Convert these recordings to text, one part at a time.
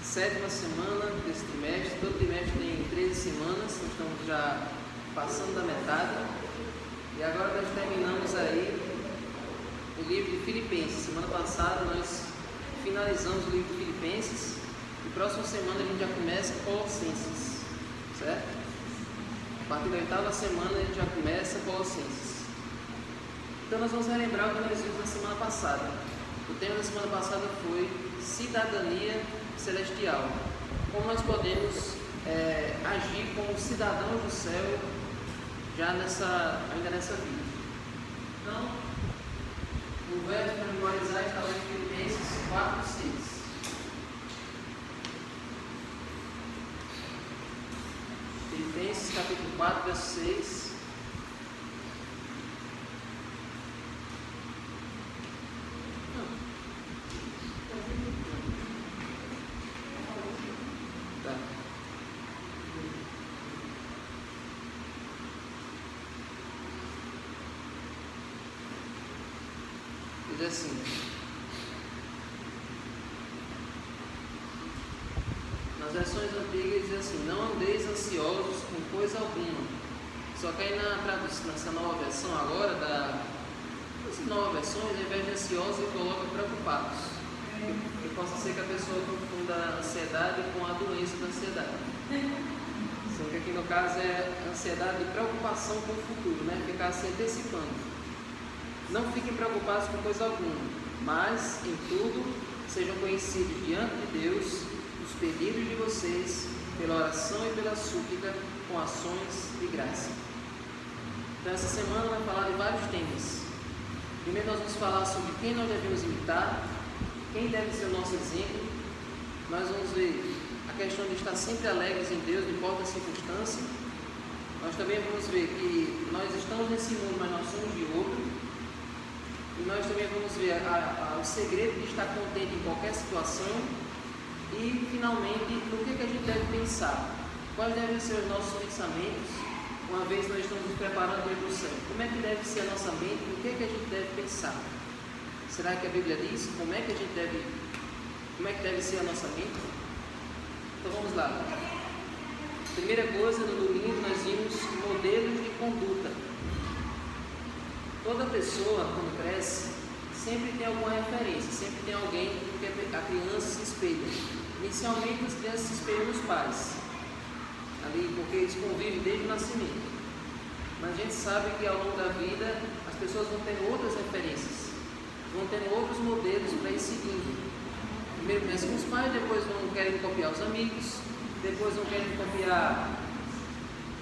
7ª semana desse trimestre. Todo trimestre tem 13 semanas, nós estamos já passando da metade. E agora nós terminamos aí o livro de Filipenses. Semana passada nós finalizamos o livro de Filipenses e próxima semana a gente já começa Colossenses, certo? A partir da 8ª semana a gente já começa Colossenses. Então nós vamos relembrar o que nós vimos na semana passada. O tema da semana passada foi cidadania celestial. Como nós podemos agir como cidadãos do céu ainda nessa vida. Então, o verso para memorizar está lá em Filipenses 4:6. Filipenses capítulo 4, verso 6. Diz assim: nas versões antigas diz assim: não andeis ansiosos com coisa alguma. Só que aí nessa nova versão agora, das novas versões, ao invés de ansiosos, ele coloca preocupados. Que possa ser que a pessoa confunda a ansiedade com a doença da ansiedade. Só que aqui no caso é ansiedade de preocupação com o futuro, né? Ficar se antecipando. Não fiquem preocupados com coisa alguma, mas em tudo sejam conhecidos diante de Deus os pedidos de vocês pela oração e pela súplica com ações de graça. Então essa semana vai falar de vários temas. Primeiro nós vamos falar sobre quem nós devemos imitar, quem deve ser o nosso exemplo. Nós vamos ver a questão de estar sempre alegres em Deus, não importa a circunstância. Nós também vamos ver que nós estamos nesse mundo, mas nós somos de outro. E nós também vamos ver o segredo de estar contente em qualquer situação. E, finalmente, no que a gente deve pensar. Quais devem ser os nossos pensamentos, uma vez nós estamos nos preparando para ir para o céu? Como é que deve ser a nossa mente? O que a gente deve pensar? Será que a Bíblia diz como é que deve ser a nossa mente? Então, vamos lá. Primeira coisa, no domingo nós vimos modelos de conduta. Toda pessoa, quando cresce, sempre tem alguma referência, sempre tem alguém que a criança se espelha. Inicialmente, as crianças se espelham nos pais, ali, porque eles convivem desde o nascimento. Mas a gente sabe que ao longo da vida, as pessoas vão tendo outras referências, vão tendo outros modelos para ir seguindo. Primeiro começa com os pais, depois vão querer copiar os amigos, depois vão querer copiar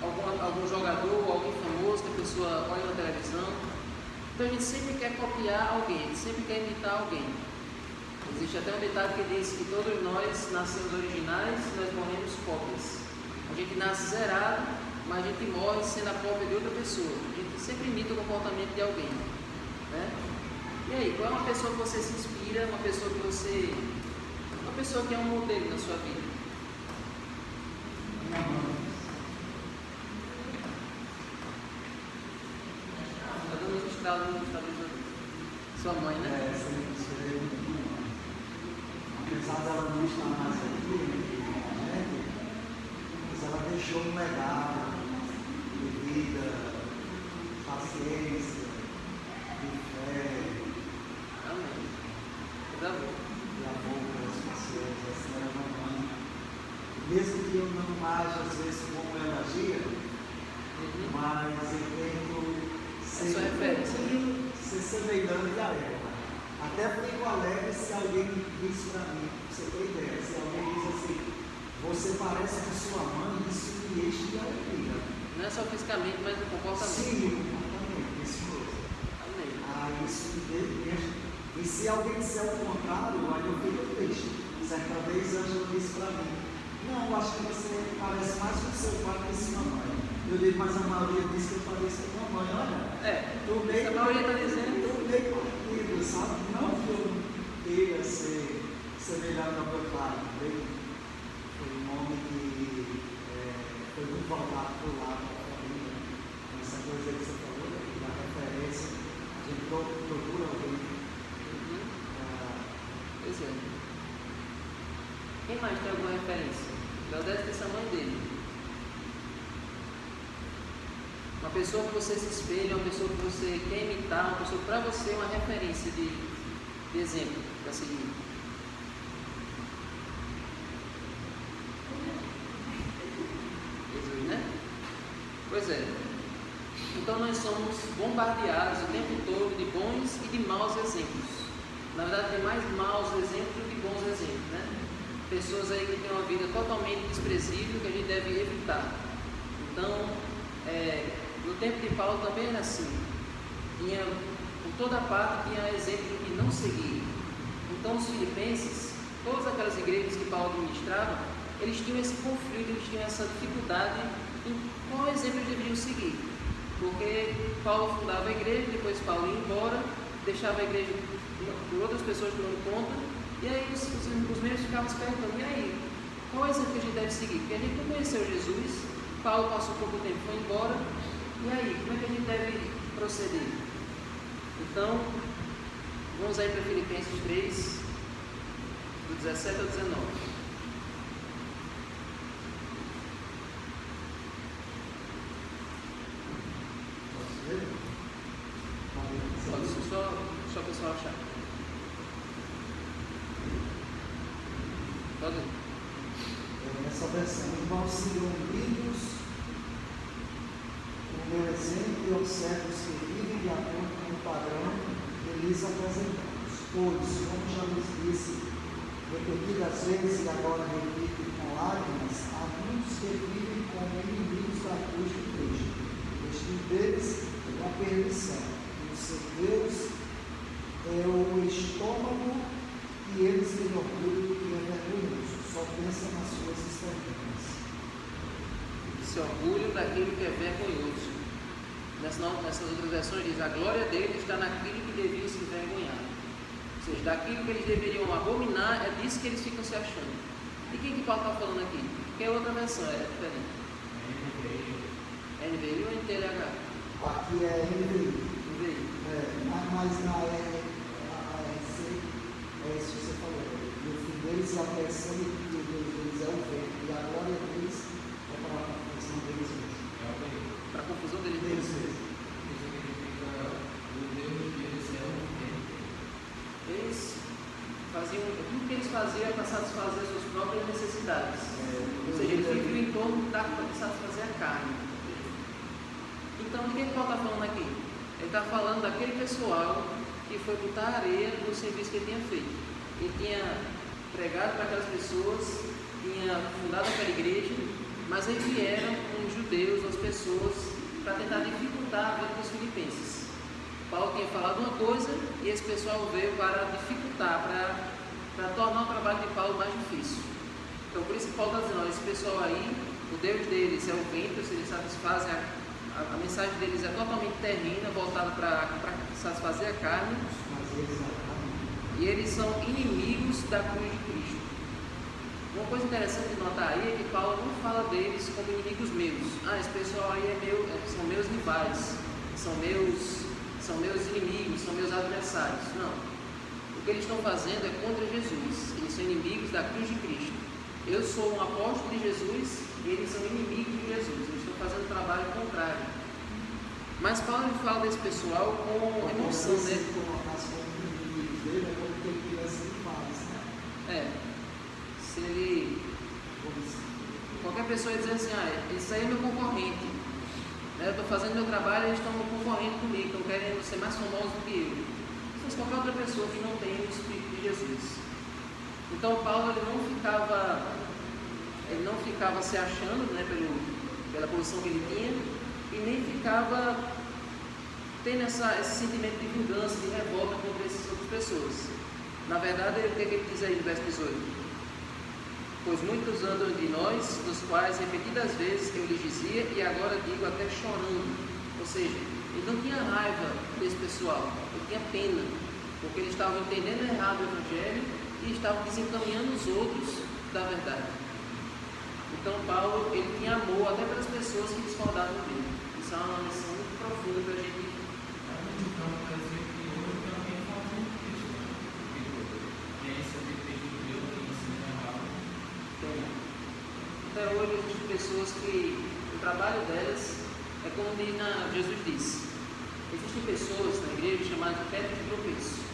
algum jogador, alguém famoso que a pessoa olha na televisão. Então a gente sempre quer copiar alguém, a gente sempre quer imitar alguém. Existe até um ditado que diz que todos nós nascemos originais e nós morremos cópias. A gente nasce zerado, mas a gente morre sendo a cópia de outra pessoa. A gente sempre imita o comportamento de alguém, né? E aí, qual é uma pessoa que você se inspira, uma pessoa que é um modelo na sua vida? Sua mãe, né? Apesar dela não estar mais aqui, mas ela deixou um legado de vida, paciência, de fé. Amém. Coisa boa. De amor pelas pessoas, assim era a mamãe. Mesmo que eu não haja às vezes como ela agia, mas eu tento ser semelhante a ela. Até fico alegre se alguém diz para mim, pra você ter ideia, se alguém diz assim, você parece com sua mãe, isso me enche de alegria. Não é só fisicamente, mas no comportamento. Sim, no comportamento, isso mesmo. Amém. Isso me enche. E se alguém disser o contrário, aí eu fico triste. Certa vez a Ângela disse para mim, não, eu acho que você parece mais com seu pai que sua mãe. Eu digo, mas a maioria diz que eu pareço com a mãe, olha. A maioria está dizendo. Eu meio partido, sabe? Não que eu queira ser semelhante ao meu pai, bem. Foi um homem que foi muito voltado para o lado da família. Essa coisa que você falou, da referência, a gente procura alguém. Pois é. Quem mais tem alguma referência? Deodécio desse tamanho dele. Uma pessoa que você se espelha, uma pessoa que você quer imitar, uma pessoa que para você é uma referência de exemplo para seguir. Jesus, né? Pois é. Então nós somos bombardeados o tempo todo de bons e de maus exemplos. Na verdade tem mais maus exemplos do que bons exemplos, né? Pessoas aí que têm uma vida totalmente desprezível que a gente deve evitar. Então, no tempo de Paulo também era assim. Tinha, por toda parte, tinha exemplo de que não seguir. Então, os filipenses, todas aquelas igrejas que Paulo administrava, eles tinham esse conflito, eles tinham essa dificuldade em qual exemplo eles deveriam seguir. Porque Paulo fundava a igreja, depois Paulo ia embora, deixava a igreja por outras pessoas tomando conta, e aí os membros ficavam se perguntando: e aí, qual é o exemplo que a gente deve seguir? Porque a gente não conheceu Jesus, Paulo passou pouco tempo, foi embora, e aí, como é que a gente deve proceder? Então, vamos aí para Filipenses 3, do 17 ao 19. Só o pessoal achar. Pode ir. Nessa versão, irmãos, sigam livros o meu exemplo e observem os que vivem de acordo com o padrão que lhes apresentamos. Pois, como já lhes disse repetidas vezes e agora repito com lágrimas, há muitos que vivem como inimigos da cruz de Cristo. O destino deles é a perdição, e o seu Deus é o estômago, e eles têm orgulho que é vergonhoso, só pensam nas suas estranhas. Esse orgulho daquilo que é vergonhoso. Nessas outras versões diz: a glória dele está naquilo que devia se envergonhar. Ou seja, daquilo que eles deveriam abominar, é disso que eles ficam se achando. E quem que Paulo está falando aqui? Que é outra versão, é diferente. NVI ou NTLH? Aqui é NVI. NVI. Mas na ARC é isso que você falou. E o fim deles é a pressão e o Deus deles é o vento. E a glória deles é para a confusão deles mesmos. Para a confusão deles mesmos. Eles faziam, tudo que eles faziam era para satisfazer as suas próprias necessidades. Ou seja, eles viviam em torno da satisfazer a carne. Então, de que Paulo está falando aqui? Ele está falando daquele pessoal que foi botar areia no serviço que ele tinha feito. Ele tinha pregado para aquelas pessoas, tinha fundado aquela igreja, mas aí vieram os judeus, as pessoas, para tentar dificultar a vida dos filipenses. Paulo tinha falado uma coisa e esse pessoal veio para dificultar, para tornar o trabalho de Paulo mais difícil. Então, por isso que Paulo está dizendo: olha, esse pessoal aí, o Deus deles é o vento, eles satisfazem a mensagem deles é totalmente terrena, voltada para satisfazer a carne, e eles são inimigos da cruz de Cristo. Uma coisa interessante de notar aí é que Paulo não fala deles como inimigos meus. Esse pessoal aí são meus rivais, são meus inimigos, são meus adversários. Não. O que eles estão fazendo é contra Jesus. Eles são inimigos da cruz de Cristo. Eu sou um apóstolo de Jesus e eles são inimigos de Jesus. Eles estão fazendo o trabalho contrário. Mas Paulo fala desse pessoal com emoção, né? Se ele... Qualquer pessoa ia dizer assim: esse aí é meu concorrente. Eu estou fazendo meu trabalho e eles estão concorrendo comigo, estão querendo ser mais famosos do que eu. Se fosse qualquer outra pessoa que não tem o Espírito de Jesus. Então Paulo ele não ficava se achando, né, pela posição que ele tinha, e nem ficava tendo esse sentimento de vingança, de revolta contra essas outras pessoas. Na verdade, o que ele diz aí no verso 18? Pois muitos andam de nós, dos quais repetidas vezes eu lhes dizia, e agora digo até chorando. Ou seja, ele não tinha raiva desse pessoal, ele tinha pena, porque eles estavam entendendo errado o Evangelho e estavam desencaminhando os outros da verdade. Então Paulo, ele tinha amor até pelas pessoas que discordavam dele. Isso é uma lição muito profunda para a gente. história, hoje existem pessoas que o trabalho delas é como Jesus disse. Existem pessoas na igreja chamadas de pedra de tropeço.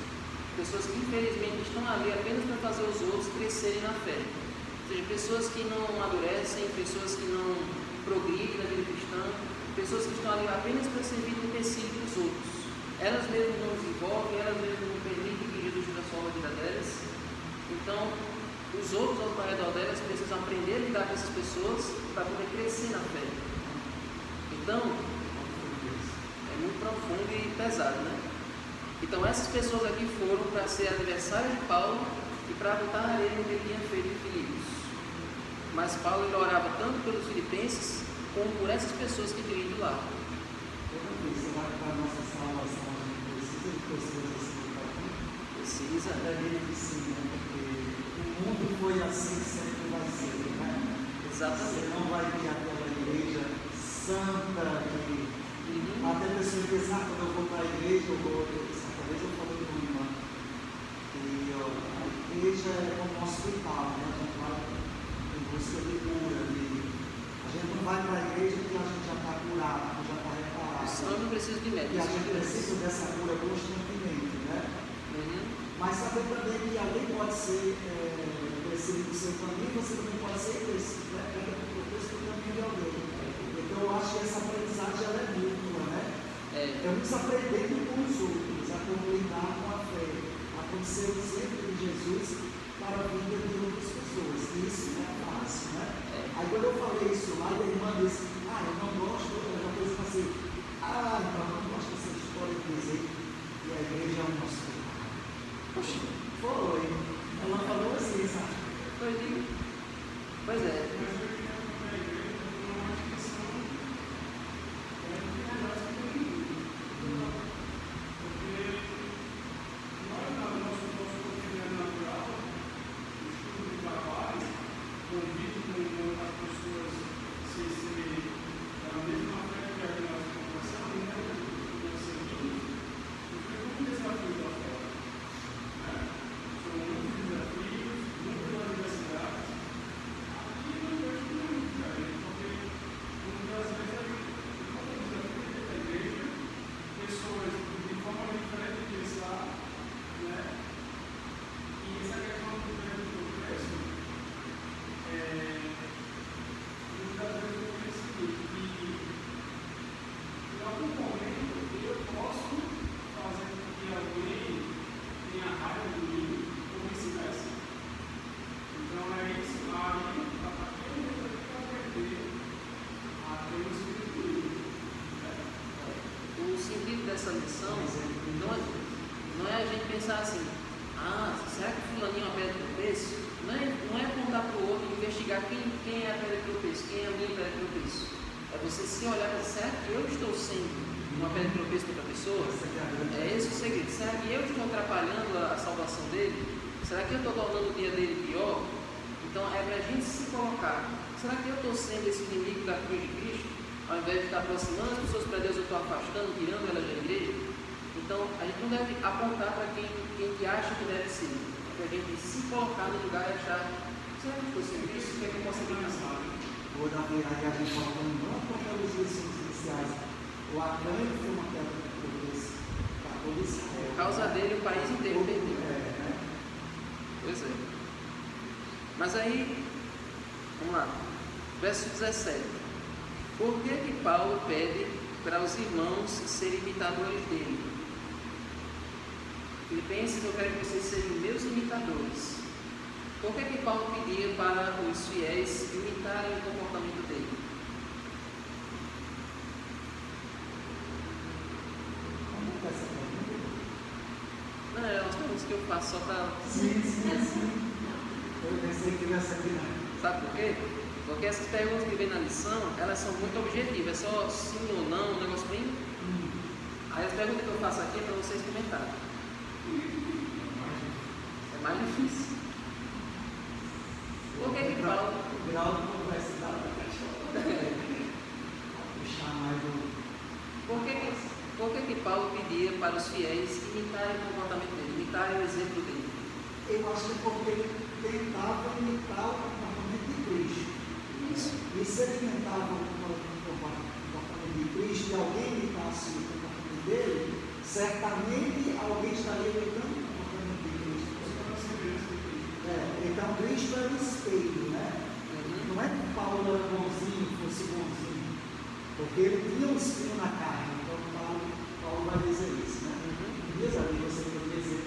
Pessoas que infelizmente estão ali apenas para fazer os outros crescerem na fé. Ou seja, pessoas que não amadurecem, pessoas que não progridem na vida cristã, pessoas que estão ali apenas para servir de empecilho para os outros. Elas mesmas não desenvolvem, elas mesmas não permitem que Jesus transforme a vida delas. Então, os outros ao redor delas precisam aprender a lidar com essas pessoas para poder crescer na fé. Então, é muito profundo e pesado, né? Então, essas pessoas aqui foram para ser adversários de Paulo e para botar na areia o que ele tinha feito em Filipos. Mas Paulo ele orava tanto pelos filipenses como por essas pessoas que tinham ido lá. Será que para a nossa salvação a gente precisa de pessoas assim para mim? Precisa. Acredito que sim, né? Porque o mundo foi assim, sempre vai ser, né? Exatamente. Você não vai ter aquela igreja santa que até a pessoa pensa, quando eu vou para a igreja, talvez eu falei com uma irmã, que a igreja é como um hospital, né? A gente vai em busca de cura, a gente não vai para a igreja porque a gente já está curado, já está reparado. Senão não precisa de médico. E a gente precisa dessa cura constantemente, né? Mas saber também que alguém pode ser crescido no seu caminho, você também pode ser crescido, né? No caminho de alguém. Então eu acho que essa aprendizagem ela é mútua, né? É uns aprendendo com os outros, a como lidar com a fé, a conhecer o exemplo de Jesus para a vida de outras pessoas. E isso não é fácil, né? Aí quando eu falei isso lá, a irmã disse, eu não gosto, uma coisa assim, então eu não gosto dessa história de dizer que a igreja é um hospital. Poxa, foi. Ela falou assim, sabe? Pois é. Essa lição não é a gente pensar assim, será que fulaninho é uma pedra de tropeço? Não é apontar para o outro e investigar quem é a pedra de tropeço, quem é a minha pedra de tropeço. É você se olhar e dizer, será que eu estou sendo uma pedra de tropeço para outra pessoa? É esse o segredo. Será que eu estou atrapalhando a salvação dele? Será que eu estou tornando o dia dele pior? Então é para a gente se colocar, será que eu estou sendo esse inimigo da cruz de Cristo? Ao invés de estar aproximando as pessoas para Deus, eu estou afastando, tirando elas da igreja. Então, a gente não deve apontar para quem que acha que deve ser. É para a gente se colocar no lugar e achar, será que eu estou sendo isso? O que é que eu posso alcançar? Ou na verdade, a gente falando não para os lições iniciais. O Acã foi uma pedra de tropeço para todo Israel. Por causa dele, o país inteiro perdeu. Né? Pois é. Mas aí, vamos lá. Verso 17. Por que Paulo pede para os irmãos serem imitadores dele? Filipenses, eu quero que vocês sejam meus imitadores. Por que Paulo pedia para os fiéis imitarem o comportamento dele? Não, é umas perguntas que eu faço só para... Sim. Eu pensei que tivesse aqui, não. Sabe por quê? Porque essas perguntas que vem na lição, elas são muito objetivas, é só sim ou não, um negócio bem... Aí as perguntas que eu faço aqui é para vocês comentarem. É mais difícil. Por que Paulo... O grau de complexidade da questão. Puxar mais do... Por que Paulo pedia para os fiéis imitarem o comportamento dele, imitarem o exemplo dele? Eu acho que porque ele tentava imitar o comportamento de Cristo. isso. E se ele tentava o comportamento de Cristo e alguém imitasse o comportamento dele, certamente alguém estaria imitando o comportamento de Cristo. Então Cristo era o espelho, né? Não é que Paulo era bonzinho, fosse bonzinho, porque ele tinha um espinho na carne. Então Paulo vai dizer isso, né? Diz ali, você poderia dizer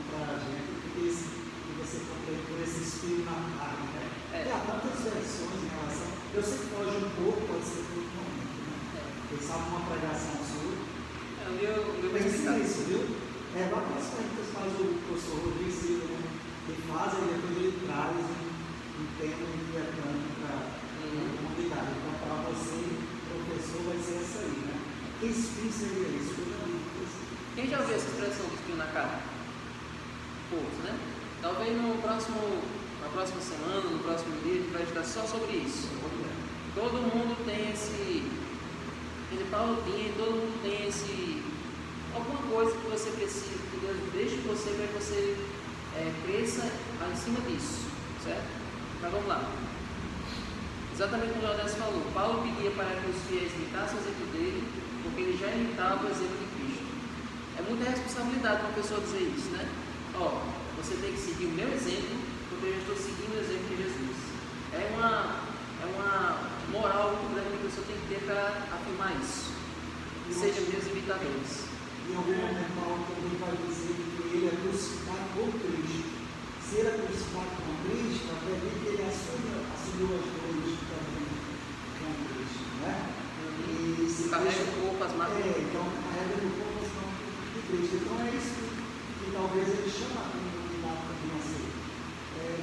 para a gente que você compreende por esse espinho na carne, né? Há tantas versões em relação. Eu sei que foge um pouco, pode ser que outro momento, né? Quem sabe uma pregação sua. Pense isso, viu? Lá para as perguntas que faz o professor Rodrigo Silva, né? Ele faz e depois ele traz um tema inquietante para a comunidade. Então, para você, professor, vai ser essa aí, né? Que espinho seria isso? Quem já ouviu essa expressão do espinho na carne? Poucos, né? Talvez na próxima semana, no próximo dia, a gente vai estudar só sobre isso. Todo mundo tem Paulo tinha, todo mundo tem alguma coisa que você precisa, que Deus deixe em você para que você cresça em cima disso, certo? Mas vamos lá. Exatamente como o Jordão falou, Paulo pedia para que os fiéis imitassem o exemplo dele, porque ele já imitava o exemplo de Cristo. É muita responsabilidade uma pessoa dizer isso, né? Você tem que seguir o meu exemplo, porque eu já estou seguindo o exemplo de Jesus. É uma moral muito grande que a pessoa tem que ter para afirmar isso. Sejam meus imitadores. Em algum momento, Paulo também vai dizer que ele é crucificado por Cristo. Se ele é crucificado com Cristo, acredito que ele assumiu as dores também com Cristo, né? E se carrega o corpo, as marcas. Então carrega o corpo as marcas de Cristo. Então é isso que talvez ele chama a comunidade também a ser.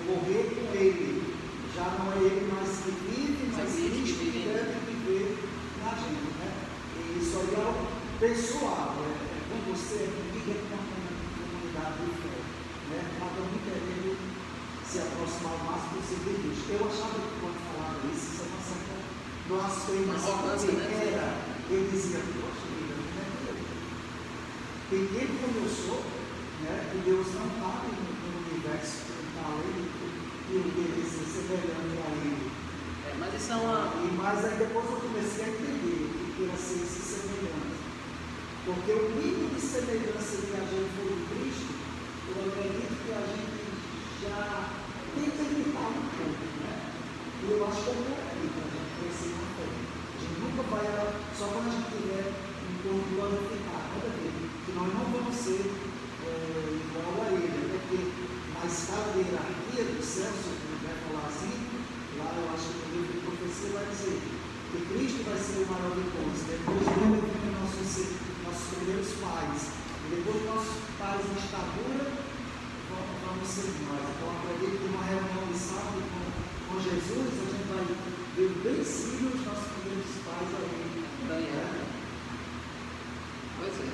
Morrer com ele. Já não é ele mais que vive, mas Cristo que deve viver na gente, né? E isso aí é algo pessoal, com você, comigo, com a comunidade de fé, né? Cada um querendo se aproximar o máximo possível de Deus. Eu achava que quando falava isso é uma certa blasfêmia, ele dizia, poxa vida, não é Deus. Peguei como eu sou, né? E Deus não está no universo, não está ali, e eu queria ser semelhante a ele. Mas isso é uma. Mas aí depois eu comecei a entender o que era ser esse semelhante. Porque o nível de semelhança que a gente foi em Cristo, eu acredito que a gente já tem que imitar um pouco, né? E eu acho que é por aí para a gente crescer na fé. A gente nunca vai, só quando a gente tiver um corpo glorificado, que nós não vamos ser igual a ele, até porque na escala de hierarquia do céu, se eu puder falar assim, lá eu acho que o livro de profecia vai dizer que Cristo vai ser o maior de todos, depois ele vem nossos primeiros pais, e depois nossos pais na estatura, vamos ser nós. Então acredito que uma reunião de sábado com Jesus, a gente vai ver bem sim os nossos primeiros pais aí. Pois é.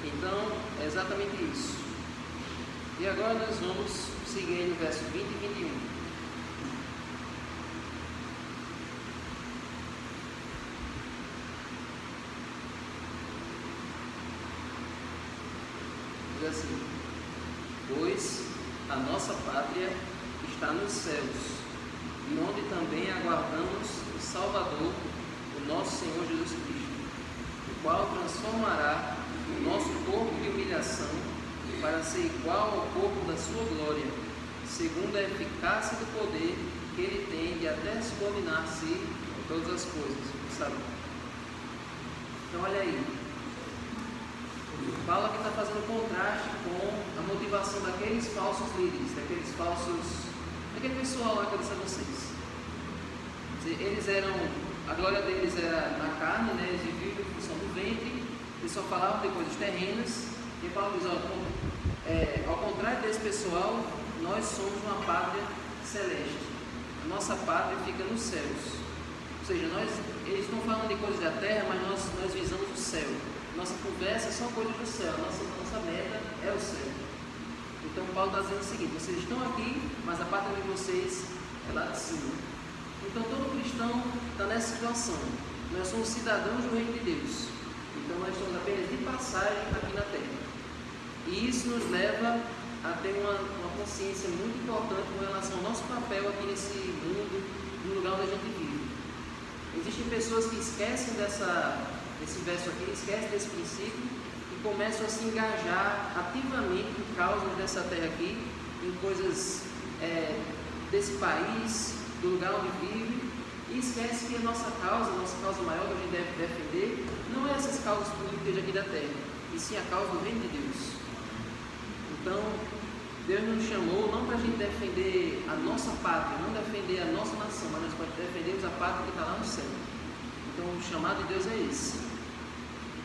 Então, é exatamente isso. E agora nós vamos seguir no verso 20 e 21. Diz assim: pois a nossa pátria está nos céus, e onde também aguardamos o Salvador, o nosso Senhor Jesus Cristo, o qual transformará o nosso corpo de humilhação para ser igual ao corpo da sua glória, segundo a eficácia do poder que ele tem de até subordinar-se todas as coisas, sabe? Então olha aí, Paulo aqui está fazendo contraste com a motivação daqueles falsos líderes, daquele pessoal lá que eu disse a vocês. Eles eram, a glória deles era na carne, né? Eles viviam em função do ventre, eles só falavam de coisas terrenas. E Paulo diz, ao contrário desse pessoal, nós somos uma pátria celeste. A nossa pátria fica nos céus. Ou seja, eles estão falando de coisas da terra, mas nós visamos o céu. Nossa conversa é só coisas do céu, nossa meta é o céu. Então Paulo está dizendo o seguinte: vocês estão aqui, mas a pátria de vocês é lá de cima. Então todo cristão está nessa situação. Nós somos cidadãos do reino de Deus. Então nós estamos apenas de passagem aqui na terra. E isso nos leva a ter uma consciência muito importante com relação ao nosso papel aqui nesse mundo, no lugar Existem pessoas que esquecem desse verso aqui, esquecem desse princípio e começam a se engajar ativamente em causas dessa terra aqui, em coisas desse país, do lugar onde vive, e esquece que a nossa causa maior que a gente deve defender, não é essas causas políticas aqui da terra, e sim a causa do reino de Deus. Então, Deus nos chamou não para a gente defender a nossa pátria, não defender a nossa nação, mas nós defendemos a pátria que está lá no céu. Então, o chamado de Deus é esse.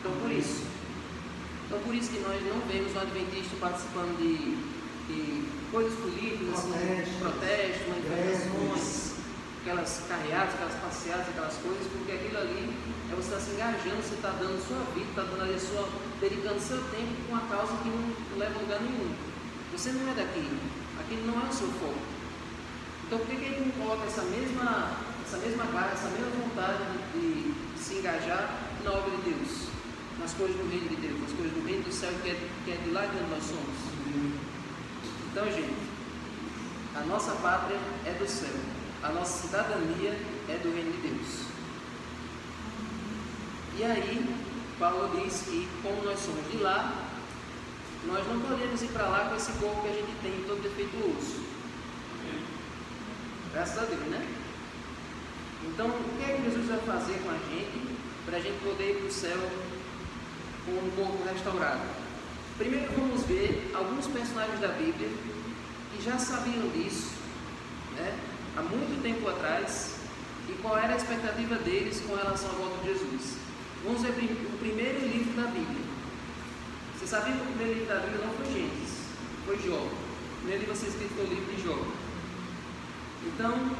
Então, por isso que nós não vemos o adventista participando de coisas políticas, protestos, manifestações, aquelas carreadas, aquelas passeadas, aquelas coisas, porque aquilo ali você está se engajando, você está dando sua vida, está dando ali dedicando seu tempo com uma causa que não leva a lugar nenhum. Você não é daqui, aquilo não é o seu foco. Então por que ele não coloca essa mesma garra, essa mesma vontade de se engajar na obra de Deus, nas coisas do reino de Deus, nas coisas do reino do céu que é de lá de onde nós somos? Então, gente, a nossa pátria é do céu, a nossa cidadania é do reino de Deus. E aí, Paulo diz que, como nós somos de lá, nós não podemos ir para lá com esse corpo que a gente tem todo defeituoso. Graças a Deus, né? Então, o que é que Jesus vai fazer com a gente para a gente poder ir para o céu com um corpo restaurado? Primeiro vamos ver alguns personagens da Bíblia que já sabiam disso, né, há muito tempo atrás, e qual era a expectativa deles com relação à volta de Jesus. Vamos ver o primeiro livro da Bíblia. Você sabia que o primeiro livro da Bíblia não foi Gênesis, foi Jó. O primeiro livro a ser escrito foi o livro de Jó. Então,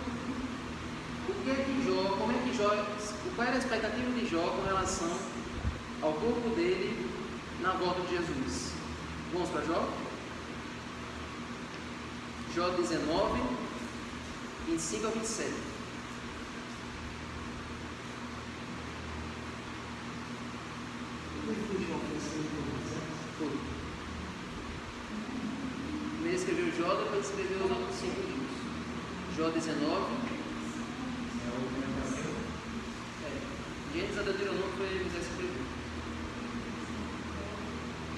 qual era a expectativa de Jó com relação ao corpo dele na volta de Jesus? Vamos para Jó? Jó 19, 25 a 27. Foi. Primeiro escreveu Jó, depois escreveu os outros 5 livros. Jó 19. Gênesis a Deuteronômio foi ele que escreveu.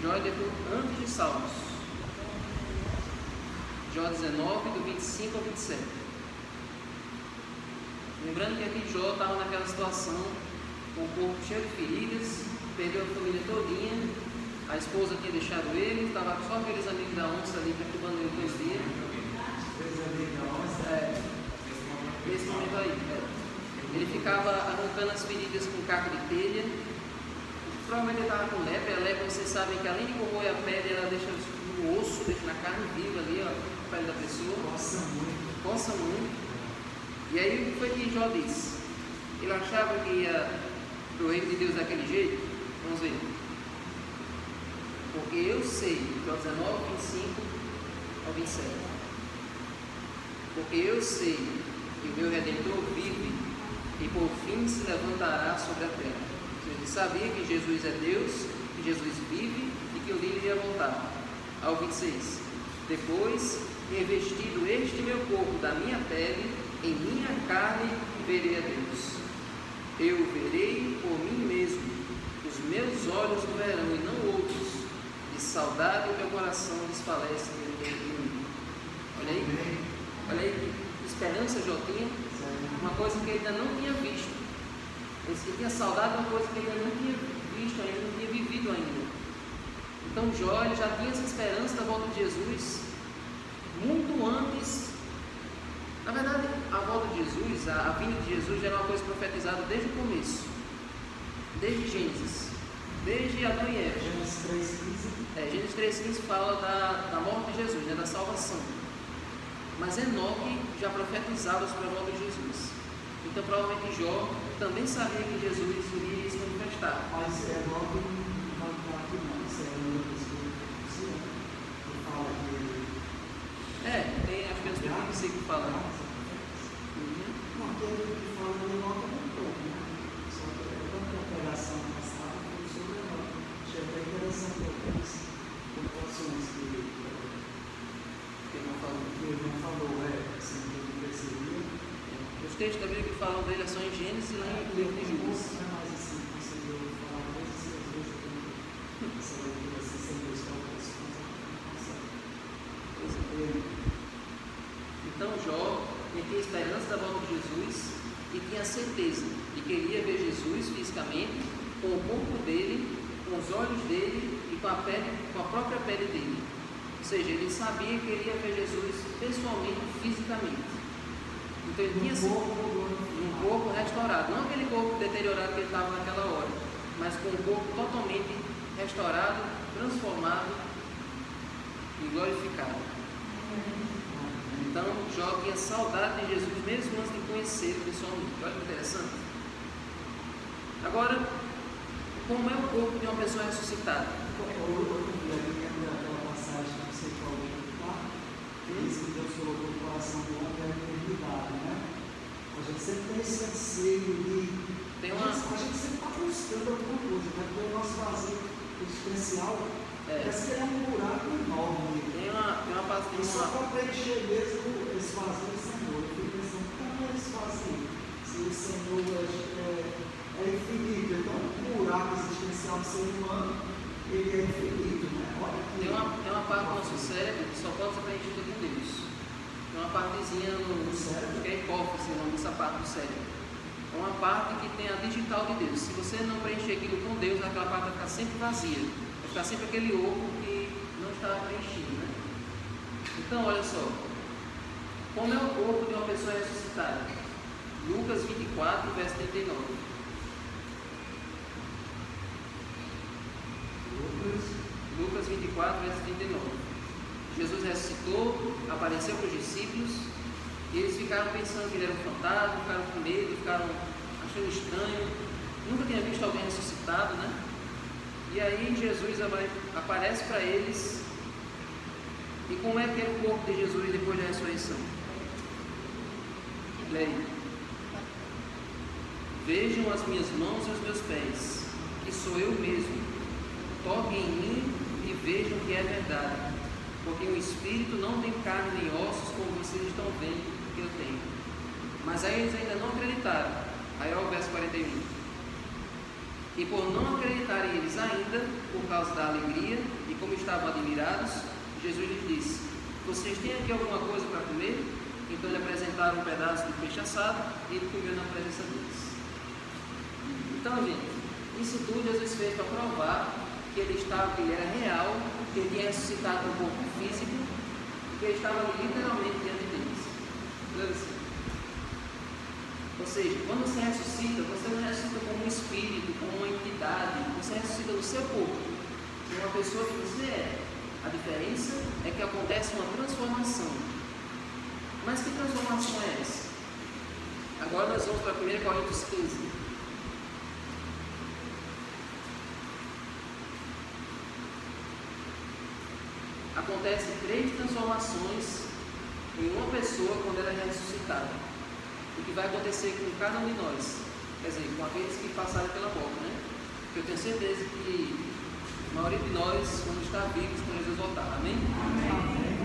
Jó é depois, antes de Salmos. Jó 19, do 25 ao 27. Lembrando que aqui Jó estava naquela situação, com o corpo cheio de feridas, perdeu a família todinha, a esposa tinha deixado ele, estava só aqueles amigos da onça ali perturbando ele todos os dias. Nesse momento aí. Ele ficava arrancando as feridas com caco de telha. Provavelmente ele estava com lepra. A lepra, vocês sabem que além de corroer a pele, ela deixa no osso, deixa na carne viva ali, ó, a pele da pessoa. Coça muito. E aí o que foi que Jó disse? Ele achava que ia para o reino de Deus daquele jeito? Vamos ver. Porque eu sei, Jó 19, 25 ao 27. Porque eu sei que o meu Redentor vive e por fim se levantará sobre a terra. Ele sabia que Jesus é Deus, que Jesus vive e que o dia iria voltar. Ao 26. Depois, revestido este meu corpo da minha pele, em minha carne verei a Deus. Eu verei por mim mesmo, os meus olhos o verão e não outros. De saudade o meu coração desfalece de mim. Olha aí que esperança Jó tinha, uma coisa que ele ainda não tinha visto. Ele tinha saudade de uma coisa que ele ainda não tinha visto, ainda não tinha vivido ainda. Então Jó ele já tinha essa esperança da volta de Jesus muito antes. Na verdade, a volta de Jesus, a vinda de Jesus já era uma coisa profetizada desde o começo, desde Gênesis, desde Adão e Eva. Gênesis 3,15 fala da morte de Jesus, né, da salvação. Mas Enoque já profetizava sobre a volta de Jesus. Então provavelmente Jó também sabia que Jesus iria se manifestar. Mas Enoque não está aqui não, isso é uma pessoa que fala que... tem as pessoas que falam. Não, aquele que fala de Enoque é muito pouco, né? Só que quando a pregação passada foi sobre Enoque. Achei até interessante algumas proporções que ele não falou, assim, que ele percebia. Os textos da Bíblia que falam dele é só em Gênesis e lá em livro de Judas. Então Jó tinha esperança da volta de Jesus e tinha certeza de que iria ver Jesus fisicamente, com o corpo dele, com os olhos dele e com a própria pele dele. Ou seja, ele sabia que iria ver Jesus pessoalmente, fisicamente. Então ele tinha um corpo restaurado, não aquele corpo deteriorado que ele estava naquela hora, mas com um corpo totalmente restaurado, transformado e glorificado. Então Jó tinha saudade de Jesus mesmo antes de conhecê-lo pessoalmente. Olha que interessante. Agora, como é o corpo de uma pessoa ressuscitada? Diz que Deus colocou no coração do homem a eternidade, né? A gente sempre tem esse anseio de. A gente sempre está buscando alguma coisa, né? Porque o nosso vazio existencial parece que é um buraco enorme. Tem uma parte de só para preencher mesmo esse vazio do Senhor. Eu fico pensando, como é esse vazio? Se o Senhor é infinito, então o buraco existencial do ser humano ele é infinito, né? Tem uma parte do nosso cérebro que só pode ser preenchida com Deus. Tem uma partezinha no cérebro, que é a hipófise, o nome dessa parte do cérebro. É uma parte que tem a digital de Deus. Se você não preencher aquilo com Deus, aquela parte vai ficar sempre vazia. Vai ficar sempre aquele ovo que não está preenchido, né? Então, olha só. Como é o corpo de uma pessoa ressuscitada? Lucas 24, verso 39. Lucas 24, verso 39. Jesus ressuscitou, apareceu para os discípulos e eles ficaram pensando que ele era um fantasma, ficaram com medo, ficaram achando estranho, nunca tinha visto alguém ressuscitado, né? E aí Jesus aparece para eles. E como é que é o corpo de Jesus depois da ressurreição? Leia. Vejam as minhas mãos e os meus pés, que sou eu mesmo. Toquem em mim e vejam que é verdade, porque o Espírito não tem carne nem ossos como vocês estão vendo que eu tenho. Mas aí eles ainda não acreditaram. Aí olha o verso 41. E por não acreditarem eles ainda, por causa da alegria e como estavam admirados, Jesus lhes disse: vocês têm aqui alguma coisa para comer? Então lhe apresentaram um pedaço de peixe assado e ele comeu na presença deles. Então, gente, isso tudo Jesus fez para provar que ele era real, que ele tinha ressuscitado um corpo físico, que ele estava literalmente diante deles. Ou seja, quando você ressuscita, você não ressuscita como um espírito, como uma entidade, você ressuscita no seu corpo, como uma pessoa que você é. A diferença é que acontece uma transformação. Mas que transformação é essa? Agora nós vamos para 1 Coríntios 15. Acontecem 3 transformações em uma pessoa quando ela é ressuscitada. O que vai acontecer com cada um de nós, quer dizer, com aqueles que passaram pela morte, né? Porque eu tenho certeza que a maioria de nós vamos estar vivos quando Jesus voltar, amém? Amém.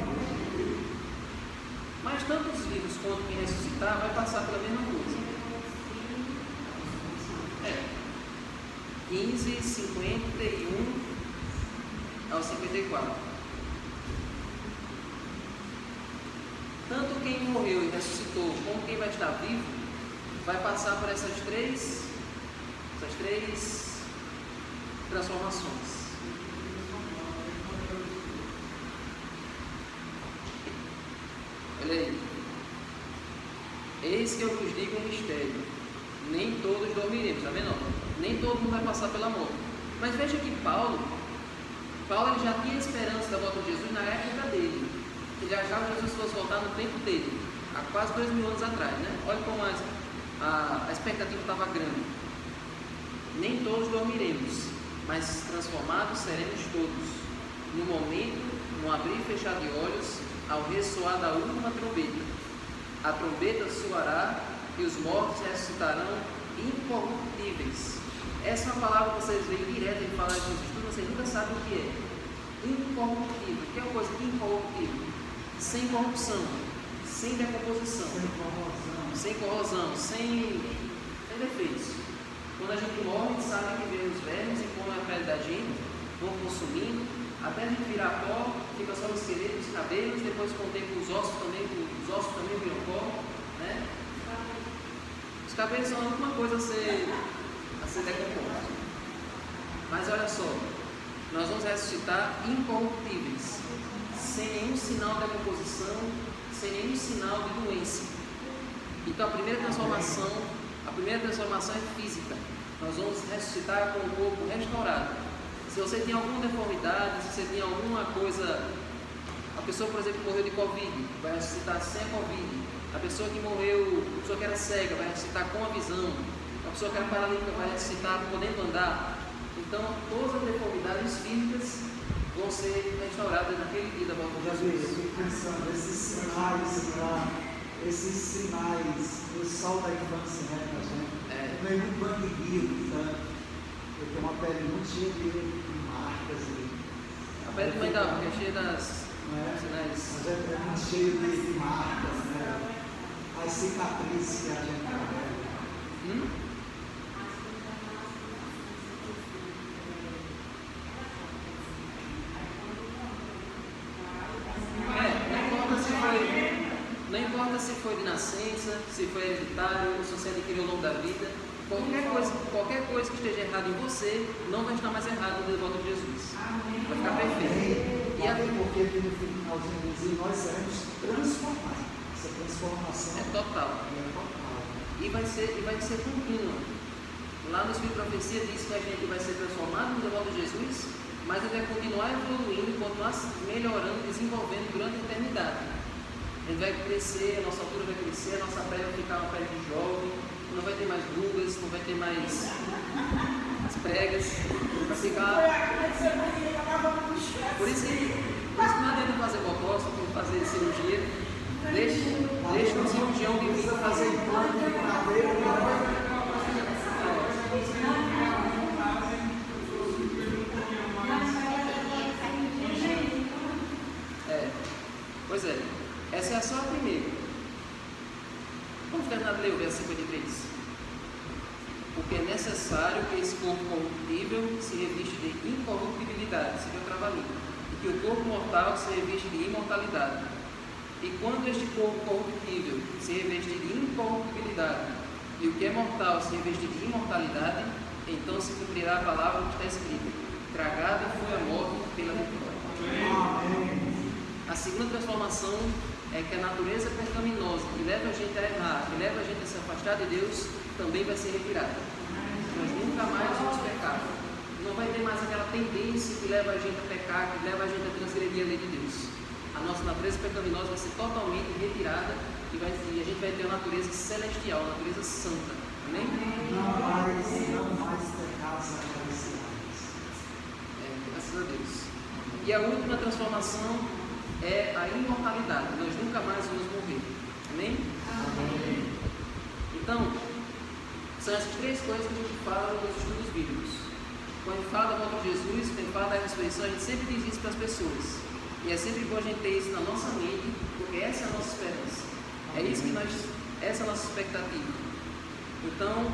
Mas tanto os vivos quanto quem ressuscitar vai passar pela mesma coisa. 15, 51 ao 54. Tanto quem morreu e ressuscitou, como quem vai estar vivo, vai passar por essas três transformações. Olha aí. Eis que eu vos digo um mistério: nem todos dormiremos, está vendo? Nem todo mundo vai passar pela morte. Mas veja que Paulo ele já tinha esperança da volta de Jesus na época dele. Ele achava que Jesus fosse voltar no tempo dele, há quase 2000 anos atrás, né? Olha como a expectativa estava grande. Nem todos dormiremos, mas transformados seremos todos. No momento, no abrir e fechar de olhos, ao ressoar da última trombeta. A trombeta soará e os mortos ressuscitarão incorruptíveis. Essa é uma palavra que vocês veem direto em falar de Jesus, vocês nunca sabem o que é. Incorruptível. O que é uma coisa incorruptível? Sem corrupção, sem decomposição, sem corrosão, sem defeitos. Quando a gente morre, a gente sabe que vem os vermes e comem a pele da gente, vão consumindo, até a gente virar pó, fica só o esqueleto, os cabelos, depois com o tempo os ossos também viram pó, né? Os cabelos são a última coisa a ser decomposta. Mas olha só, nós vamos ressuscitar incorruptíveis, sem nenhum sinal de decomposição, sem nenhum sinal de doença. Então a primeira transformação é física. Nós vamos ressuscitar com o corpo restaurado. Se você tem alguma deformidade, se você tem alguma coisa, a pessoa, por exemplo, que morreu de Covid, vai ressuscitar sem a Covid. A pessoa que morreu, a pessoa que era cega, vai ressuscitar com a visão. A pessoa que era paralítica vai ressuscitar podendo andar. Então, todas as deformidades físicas vão ser restauradas naquele dia da volta de Jesus. Eu fico pensando, esses sinais do sol da infância, né, pra gente? No meio do bandido, sabe? Eu tenho uma pele muito cheia de marcas. A pele de mãe da boca é cheia das sinais. Mas é muito cheio de marcas, né? As cicatrizes que a gente carrega. Não importa se foi de nascença, se foi hereditário, ou se você adquiriu ao longo da vida, qualquer coisa que esteja errada em você, não vai estar mais errado no dia da volta de Jesus. Vai ficar perfeito. E aí, porque aqui no finalzinho diz, nós seremos transformados. Essa transformação é total. E vai ser contínua. Lá no Espírito de Profecia diz que a gente vai ser transformado no dia da volta de Jesus, mas ele vai continuar evoluindo, continuar melhorando, desenvolvendo durante a eternidade. Ele vai crescer, a nossa altura vai crescer, a nossa pele vai ficar uma pele de jovem, não vai ter mais rugas, não vai ter mais as pregas, vai ficar. Por isso que não adianta fazer botox, tem que fazer cirurgia. Deixa um cirurgião de vida fazer implante de cabelo. Pois é. Essa é só a primeira. Vamos terminar de ler o verso 53. Porque é necessário que esse corpo corruptível se reviste de incorruptibilidade, seria o trava-língua, e que o corpo mortal se reviste de imortalidade. E quando este corpo corruptível se reveste de incorruptibilidade, e o que é mortal se reveste de imortalidade, então se cumprirá a palavra que está escrita: tragada foi a morte pela vitória. A segunda transformação é que a natureza pecaminosa que leva a gente a errar, que leva a gente a se afastar de Deus, também vai ser retirada. Nós nunca mais vamos pecar. Não vai ter mais aquela tendência que leva a gente a pecar, que leva a gente a transgredir a lei de Deus. A nossa natureza pecaminosa vai ser totalmente retirada e a gente vai ter a natureza celestial, a natureza santa. Amém? Não mais pecados acariciados. Graças a Deus. E a última transformação é a imortalidade. Nós nunca mais vamos morrer. Amém? Amém. Então, são essas três coisas que a gente fala nos estudos bíblicos. Quando a gente fala da volta de Jesus, quando a gente fala da ressurreição, a gente sempre diz isso para as pessoas. E é sempre bom a gente ter isso na nossa mente, porque essa é a nossa esperança. É isso que essa é a nossa expectativa. Então,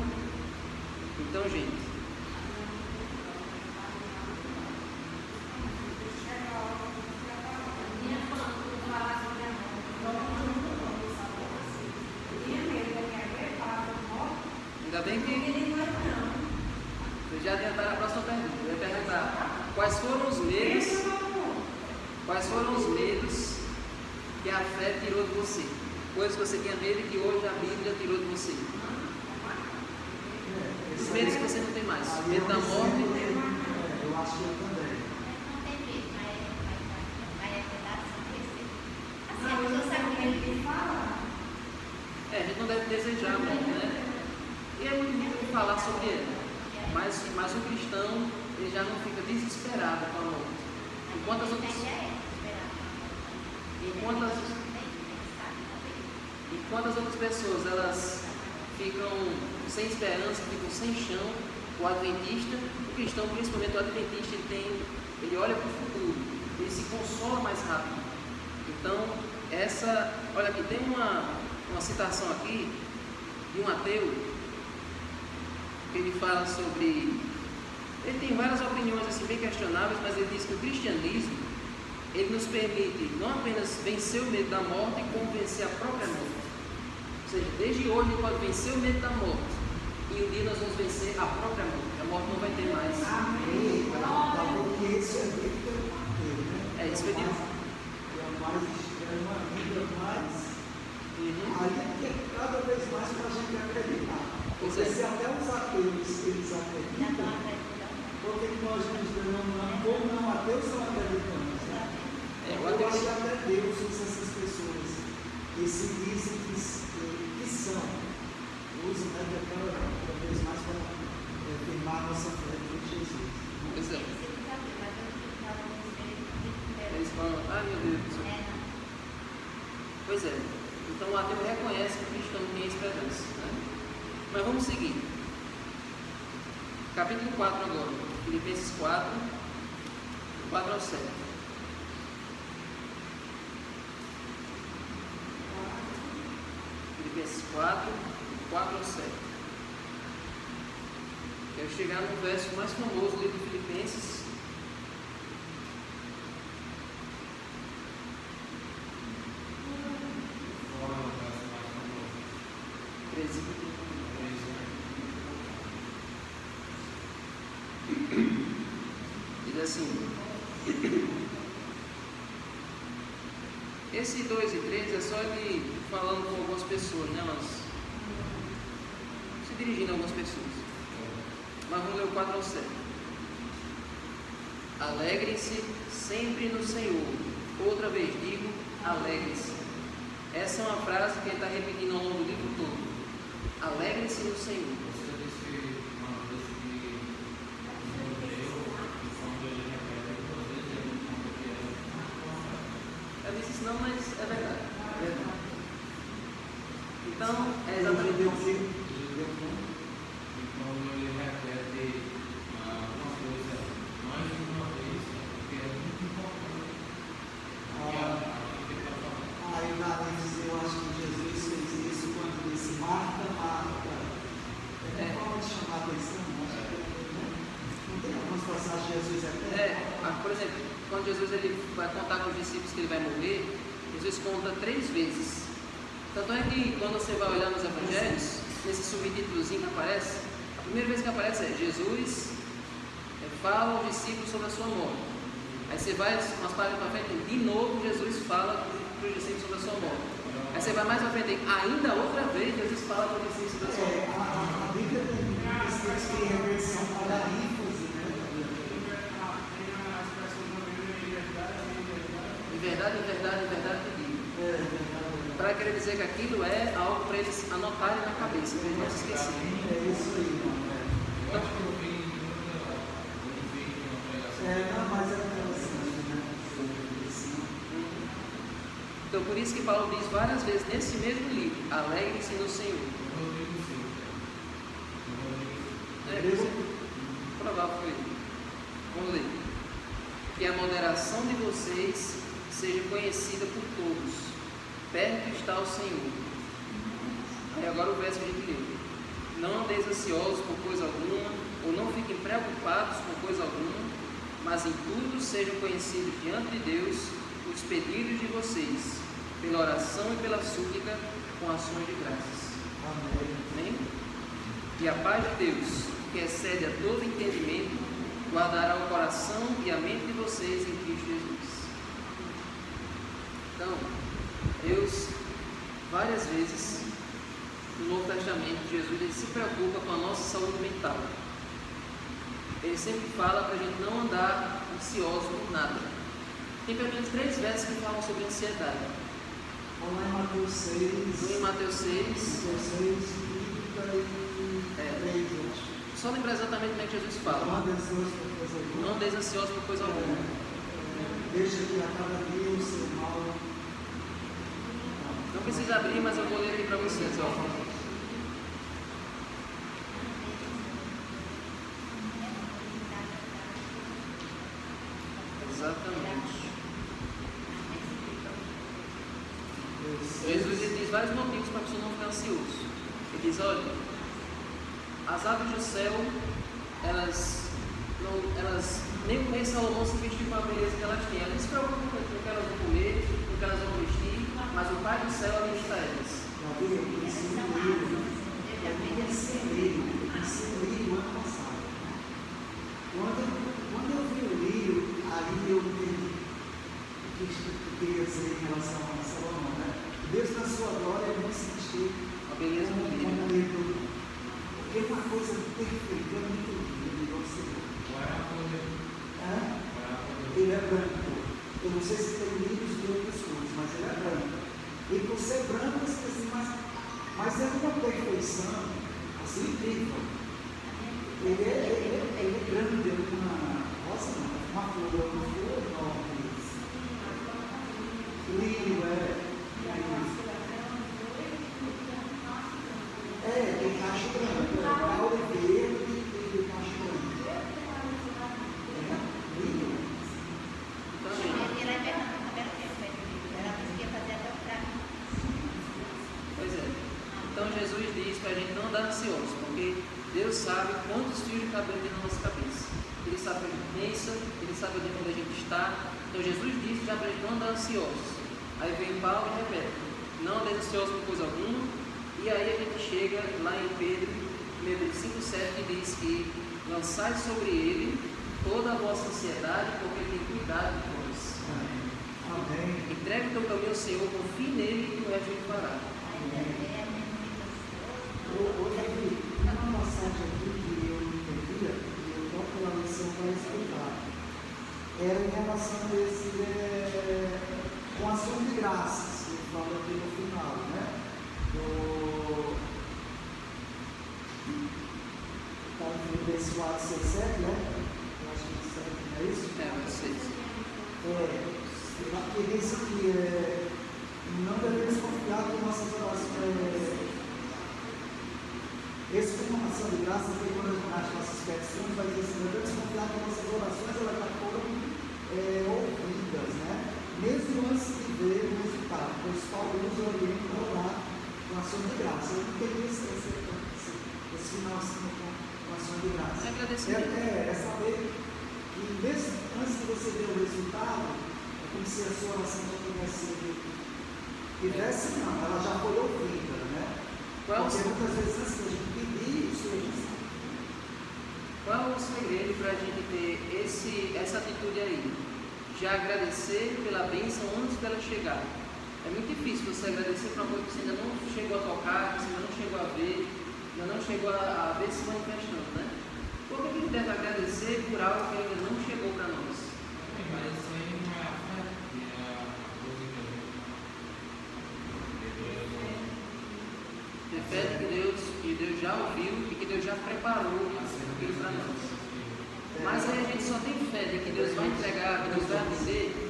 gente, ainda bem que vocês já adiantaram a próxima pergunta. Eu ia perguntar quais foram os medos que a fé tirou de você, coisas que você tinha medo e que hoje a Bíblia tirou de você. Os medos que você não tem mais, medo da morte. Eu acho que eu também. A gente não deve desejar a morte, né? E é muito difícil falar sobre ele. Mas o cristão, ele já não fica desesperado com a morte. Enquanto as outras pessoas, elas ficam sem esperança, ficam sem chão, o adventista, o cristão, principalmente o adventista, ele olha para o futuro, ele se consola mais rápido. Então, Olha aqui, tem uma citação aqui de um ateu, que ele fala sobre... Ele tem várias opiniões assim, bem questionáveis, mas ele diz que o cristianismo, ele nos permite não apenas vencer o medo da morte, como vencer a própria morte. Ou seja, desde hoje ele pode vencer o medo da morte, e um dia nós vamos vencer a própria morte. A morte não vai ter mais. Amém. Porque isso é dito pelo ateu, né? Isso foi dito. É mais estranho ainda, mais. Aí é que cada vez mais para a gente acreditar. Porque se até os ateus eles acreditam, por que nós nos denominamos como não ateus são acreditamos? Né? Eu acho que até Deus usa essas pessoas que se dizem que são, usam cada vez mais para firmar nossa fé em Jesus. Pois é. Eles falam, meu Deus. Pois é. Então o ateu reconhece que o cristão tem esperança. Né? Mas vamos seguir. Capítulo 4 agora. Filipenses 4, 4 ao 7. Filipenses 4, 4 ao 7. Quero chegar no verso mais famoso do livro de Filipenses. Diz assim: esse 2 e 3 é só ele falando com algumas pessoas, né? Mas se dirigindo a algumas pessoas. Mas vamos ler o 4 ao 7. Alegrem-se sempre no Senhor. Outra vez digo, alegrem-se. Essa é uma frase que ele está repetindo ao longo do livro todo. Alegrem-se no Senhor. Eu disse isso não, mas é verdade. É verdade. Então, é exatamente o que ele repete algumas coisas mais de uma vez, porque é muito importante. Eu acho que Jesus fez isso quando disse Marta, Marta. É uma forma de chamar a atenção. Não tem algumas passagens de Jesus até? Por exemplo, quando Jesus ele vai contar com os discípulos que ele vai morrer, Jesus conta 3 vezes. Tanto é que quando você vai olhar nos evangelhos, nesse subtítulozinho que aparece, a primeira vez que aparece é Jesus fala aos discípulos sobre a sua morte. Aí você vai umas páginas para frente, de novo Jesus fala para os discípulos sobre a sua morte. Aí você vai mais para frente, ainda outra vez Jesus fala para os discípulos sobre a sua morte. A Bíblia tem repetição para ênfase, né? De verdade, de verdade, de verdade te digo. Para querer dizer que aquilo é algo para eles anotarem na cabeça, para eles não se esquecerem. É isso aí, Eu acho que eu vi não, mas é interessante, né? Então, por isso que Paulo diz várias vezes nesse mesmo livro: alegre-se no Senhor. Provável foi. Vamos ler. Que a moderação de vocês seja conhecida por todos. Perto está o Senhor. Aí agora o verso que a gente leu. Não andeis ansiosos por coisa alguma, ou não fiquem preocupados com coisa alguma, mas em tudo sejam conhecidos diante de Deus os pedidos de vocês, pela oração e pela súplica, com ações de graças. Amém? E a paz de Deus, que excede a todo entendimento, guardará o coração e a mente de vocês em Cristo Jesus. Então, Deus, várias vezes no Novo Testamento, Jesus ele se preocupa com a nossa saúde mental. Ele sempre fala para a gente não andar ansioso por nada. Tem pelo menos 3 versos que falam sobre ansiedade. Vamos lá em Mateus 6. Um em Mateus 6. Mateus 6, 33, Só lembrar exatamente como é que Jesus fala. Não andeis ansioso por coisa alguma. Deixa que a cada dia o seu mal. Não precisa abrir, mas eu vou ler aqui para vocês. Ó. Exatamente. vários motivos para a pessoa não ficar ansioso. Ele diz, olha, as aves do céu, nem o rei Salomão se vestiu com a beleza que elas têm. Elas não se preocupam com o que elas vão comer, com o que elas vão vestir, mas o Pai do céu administra elas. Eu ensinei o ano passado. Quando eu vi o livro, ali eu entendi o que queria dizer em relação a Salomão, né? Deus na sua glória não se vestiu A beleza do livro. Porque uma coisa perfeita, é muito linda, ele é branco. Eu não sei se tem livros de outras cores, mas ele é branco. E por ser branco, assim, mas é uma perfeição assim incrível. Ele é grande, ele é uma rosa, uma flor enorme. Lírio, tem cacho branco, caule verde e cacho branco. Pois é. Então Jesus diz para a gente não andar ansioso, porque Deus sabe quantos fios de cabelo tem na nossa cabeça. Ele sabe o que a gente pensa, Ele sabe onde a gente está. Então Jesus disse já para a gente não andar ansiosos. Aí vem Paulo e repete, não andar ansioso por coisa alguma. E aí a gente chega lá em Pedro 5,7, que diz que lançai sobre ele toda a vossa ansiedade, porque ele tem cuidado de vós. Amém. Entregue o teu caminho ao Senhor, confie nele e o resto ele fará. Davi, uma passagem aqui que eu entendia, e eu toco na lição para explicar, era em relação a esse com ação de graças, que ele fala aqui no final, né? Está no Filipenses 6,7, né? Eu acho que 7, não é isso? Vocês. Que diz que não devemos confiar que nossas orações. Esse foi uma ação de graça que quando as nossas petições vai dizer assim, devemos confiar que nossas orações elas já foram ouvidas, né? Mesmo antes de ver o resultado, pois Paulo nos orienta a orar com ação de graça. Eu não queria esse final assim com ação de graça. É saber que mesmo antes de você ver o resultado, é como se a sua oração já tivesse não, ela já foi ouvida, né? Porque muitas vezes antes da gente pedir, isso é isso. Qual é o segredo para a gente ter essa atitude aí? Já agradecer pela bênção antes dela chegar. É muito difícil você agradecer para uma coisa que você ainda não chegou a tocar, que você ainda não chegou a ver, ainda não chegou a ver se manifestando, né? Por que a gente deve agradecer por algo que ainda não chegou para nós? Mas isso aí não é a fé, é a coisa que É fé que Deus já ouviu e que Deus já preparou aquilo para nós. Mas aí a gente só tem fé de que Deus vai entregar, que Deus vai atender.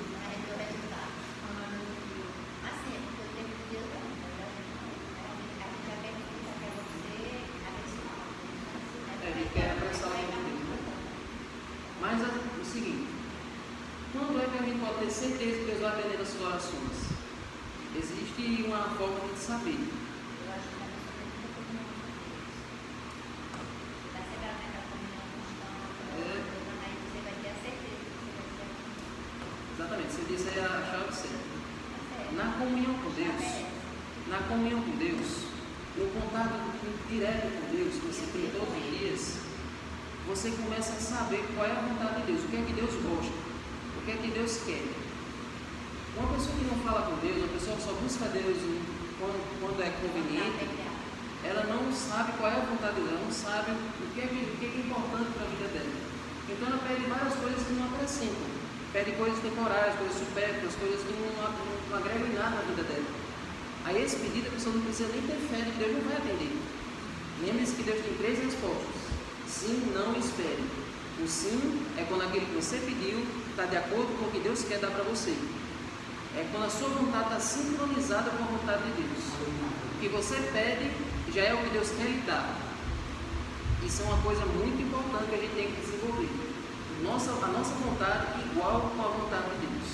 Ele quer apressar o tempo dele, né? Mas é o seguinte, quando é que a gente pode ter certeza que Deus vai atender as suas orações? Existe uma forma de saber. Exatamente, você disse aí a chave certa. Na comunhão com Deus, no contato direto com Deus, que você tem todos os dias, você começa a saber qual é a vontade de Deus, o que é que Deus gosta, o que é que Deus quer. Uma pessoa que não fala com Deus, uma pessoa que só busca Deus quando é conveniente, ela não sabe qual é a vontade de Deus, ela não sabe o que é importante para a vida dela. Então ela pede várias coisas que não acrescentam. Pede coisas temporárias, coisas supérfluas, coisas que não agregam em nada na vida dela. Aí esse pedido a pessoa não precisa nem ter fé de que Deus não vai atender. Lembre-se que Deus tem 3 respostas. Sim, não, espere. O sim é quando aquilo que você pediu está de acordo com o que Deus quer dar para você. É quando a sua vontade está sincronizada com a vontade de Deus. O que você pede já é o que Deus quer lhe dar. Isso é uma coisa muito importante que a gente tem que desenvolver. A nossa vontade igual com a vontade de Deus.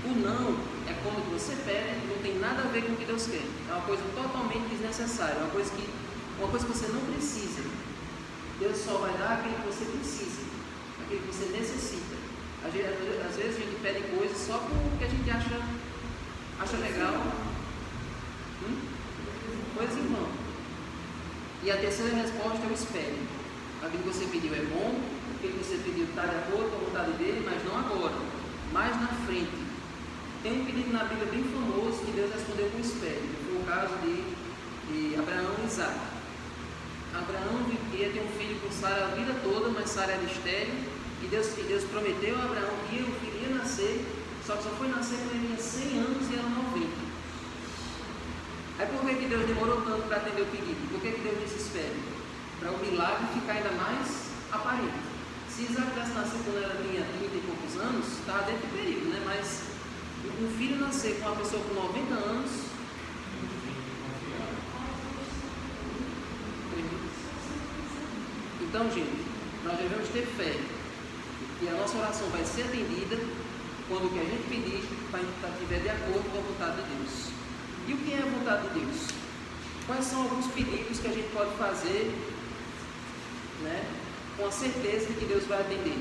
O não é quando você pede e não tem nada a ver com o que Deus quer. É uma coisa totalmente desnecessária, uma coisa que você não precisa. Deus só vai dar aquilo que você precisa, aquilo que você necessita. Às vezes a gente pede coisas só porque a gente acha legal, coisas em vão. E a terceira resposta é o espere. Aquilo que você pediu é bom, aquilo que você pediu está de acordo com a vontade dele, mas não agora, mais na frente. Tem um pedido na Bíblia bem famoso que Deus respondeu com espere, que foi o caso de Abraão e Isaac. Abraão ia ter um filho com Sara a vida toda, mas Sara era estéril, e Deus prometeu a Abraão que o filho ia nascer, só que só foi nascer quando ele tinha 100 anos e era 90. Aí por que Deus demorou tanto para atender o pedido? Por que Deus disse espere? Para o milagre ficar ainda mais aparente. Se Isaac tivesse nascido quando ela tinha 30 e poucos anos, estava dentro do período, né? Mas um filho nascer com uma pessoa com 90 anos, então, gente, nós devemos ter fé que a nossa oração vai ser atendida quando o que a gente pedir estiver de acordo com a vontade de Deus. E o que é a vontade de Deus? Quais são alguns pedidos que a gente pode fazer, né, com a certeza de que Deus vai atender,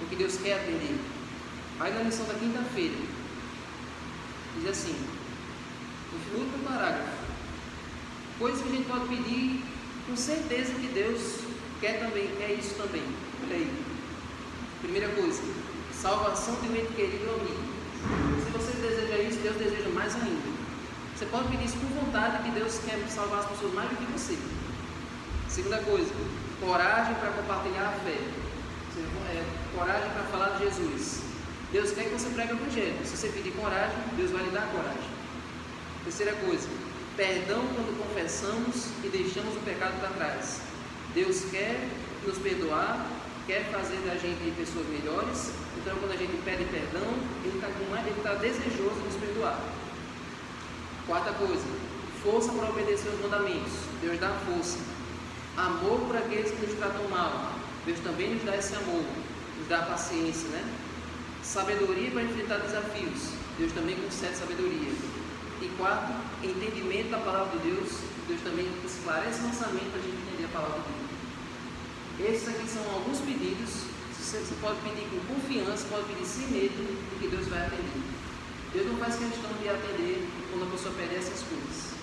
o que Deus quer atender? Aí na lição da quinta-feira, diz assim, no último parágrafo, coisas que a gente pode pedir com certeza que Deus quer isso também. Olha aí. Primeira coisa, salvação de um ente querido ou amigo. Se você deseja isso, Deus deseja mais ainda. Você pode pedir isso com vontade, que Deus quer salvar as pessoas mais do que você. Segunda coisa, coragem para compartilhar a fé. Coragem para falar de Jesus. Deus quer que você pregue o Evangelho. Se você pedir coragem, Deus vai lhe dar coragem. Terceira coisa, perdão quando confessamos e deixamos o pecado para trás. Deus quer nos perdoar, quer fazer da gente pessoas melhores. Então, quando a gente pede perdão, Ele está desejoso de nos perdoar. Quarta coisa, força para obedecer os mandamentos. Deus dá força. Amor por aqueles que nos tratam mal. Deus também nos dá esse amor, nos dá paciência, né? Sabedoria para enfrentar desafios. Deus também concede sabedoria. E quarto, entendimento da palavra de Deus. Deus também esclarece nossa mente para a gente entender a palavra de Deus. Esses aqui são alguns pedidos. Você pode pedir com confiança, pode pedir sem medo de que Deus vai atender. Deus não faz questão de atender quando a pessoa pede essas coisas.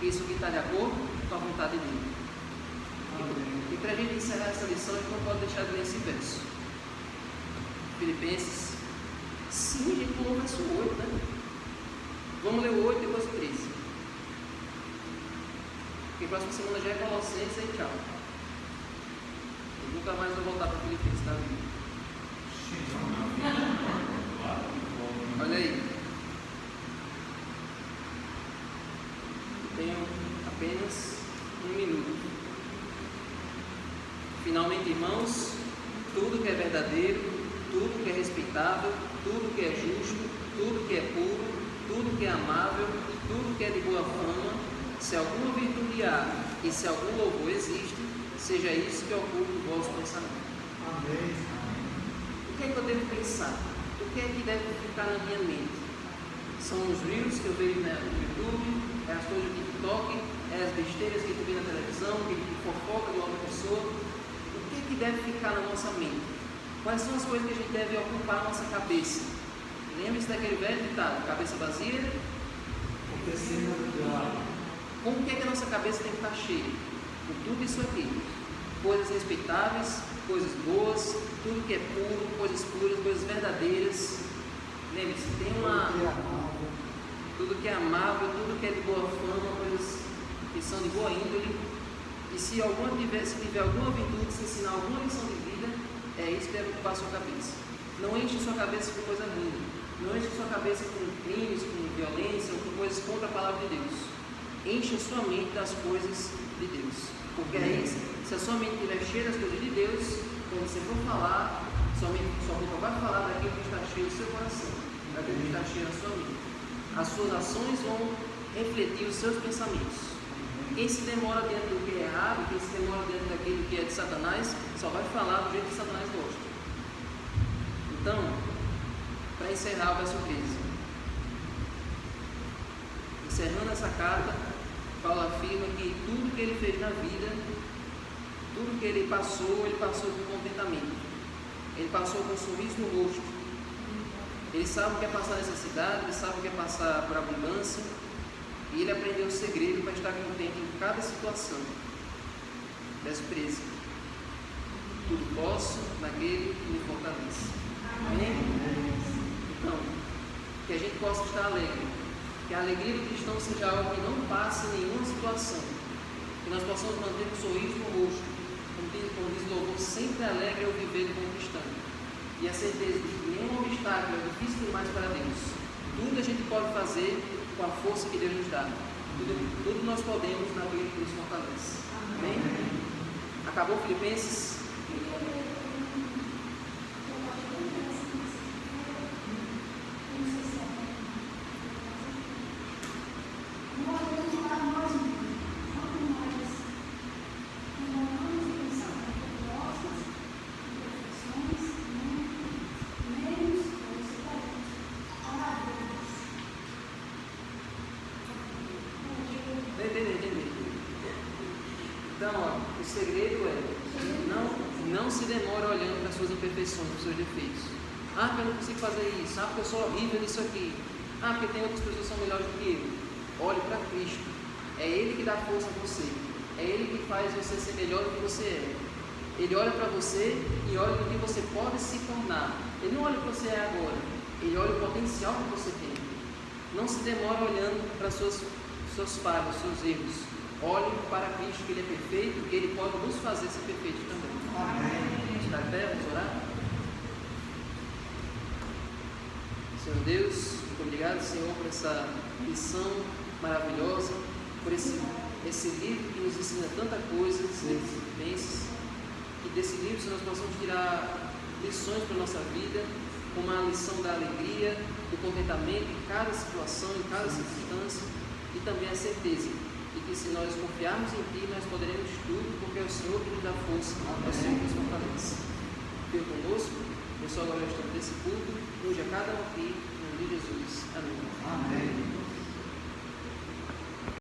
Isso aqui está de acordo com a vontade dele. E para a gente encerrar essa lição, a gente não pode deixar de ler esse verso. Filipenses. Sim, a gente pulou o verso 8, né? Vamos ler o 8 e depois o 13. Porque a próxima semana já é Colossenses e tchau. Eu nunca mais vou voltar para Filipenses, tá? Olha aí. Eu tenho apenas 1 minuto. Finalmente, irmãos, tudo que é verdadeiro, tudo que é respeitável, tudo que é justo, tudo que é puro, tudo que é amável, tudo que é de boa fama, se alguma virtude há e se algum louvor existe, seja isso que ocupe o vosso pensamento. Amém. O que é que eu devo pensar? O que é que deve ficar na minha mente? São os reels que eu vejo no YouTube, é as coisas do TikTok, é as besteiras que a gente vê na televisão, que a gente fofoca de outra pessoa. O que é que deve ficar na nossa mente? Quais são as coisas que a gente deve ocupar a nossa cabeça? Lembre-se daquele velho ditado, cabeça vazia. Com o que é que a nossa cabeça tem que estar cheia? Com tudo isso aqui. Coisas respeitáveis, coisas boas, tudo que é puro, coisas puras, coisas verdadeiras. Lembre-se, tem tudo que é amável, tudo que é de boa fama, coisas que são de boa índole. E se tiver alguma virtude, se ensinar alguma lição de vida, é isso que deve ocupar a sua cabeça. Não enche sua cabeça com coisa ruim. Não enche sua cabeça com crimes, com violência ou com coisas contra a palavra de Deus. Enche a sua mente das coisas de Deus. Porque aí, se a sua mente estiver cheia das coisas de Deus, quando você for falar, sua boca vai falar daquilo que está cheio do seu coração, daquilo que está cheio da sua mente. As suas ações vão refletir os seus pensamentos. Quem se demora diante do que é errado, quem se demora diante daquilo que é de Satanás, só vai falar do jeito que Satanás gosta. Então, para encerrar o verso 13. Encerrando essa carta, Paulo afirma que tudo que ele fez na vida, tudo que ele passou com contentamento. Ele passou com um sorriso no rosto. Ele sabe o que é passar necessidade, ele sabe o que é passar por abundância, e ele aprendeu o segredo para estar contente em cada situação. Verso 13. Tudo posso naquele que me fortalece. Amém? Então, que a gente possa estar alegre, que a alegria do cristão seja algo que não passe em nenhuma situação, que nós possamos manter um sorriso no rosto, como diz o louvor, sempre alegre ao viver como cristão, e a certeza de que nenhum obstáculo é difícil demais para Deus. Tudo a gente pode fazer com a força que Deus nos dá. Tudo nós podemos naquele que nos fortalece. Amém? Acabou Filipenses? Então, o segredo é não se demora olhando para as suas imperfeições, para os seus defeitos. Ah, porque eu não consigo fazer isso. Ah, porque eu sou horrível nisso aqui. Ah, porque tem outras pessoas que são melhores do que eu. Olhe para Cristo. É Ele que dá força a você. É Ele que faz você ser melhor do que você é. Ele olha para você e olha o que você pode se tornar. Ele não olha o que você é agora. Ele olha o potencial que você tem. Não se demora olhando para suas falhas, seus erros. Olhe para Cristo, que Ele é perfeito, e Ele pode nos fazer ser perfeitos também. Amém. Está de pé, vamos orar? Senhor Deus, muito obrigado, Senhor, por essa lição maravilhosa, por esse livro que nos ensina tanta coisa, que desse livro, Senhor, nós possamos tirar lições para a nossa vida, como a lição da alegria, do contentamento em cada situação, em cada circunstância, e também a certeza de que se nós confiarmos em Ti, nós poderemos tudo, porque é o Senhor que nos dá força, é o Senhor que nos fortalece. Fique conosco, eu sou agora o restante desse culto, hoje a cada um aqui, em nome de Jesus. Amém. Amém.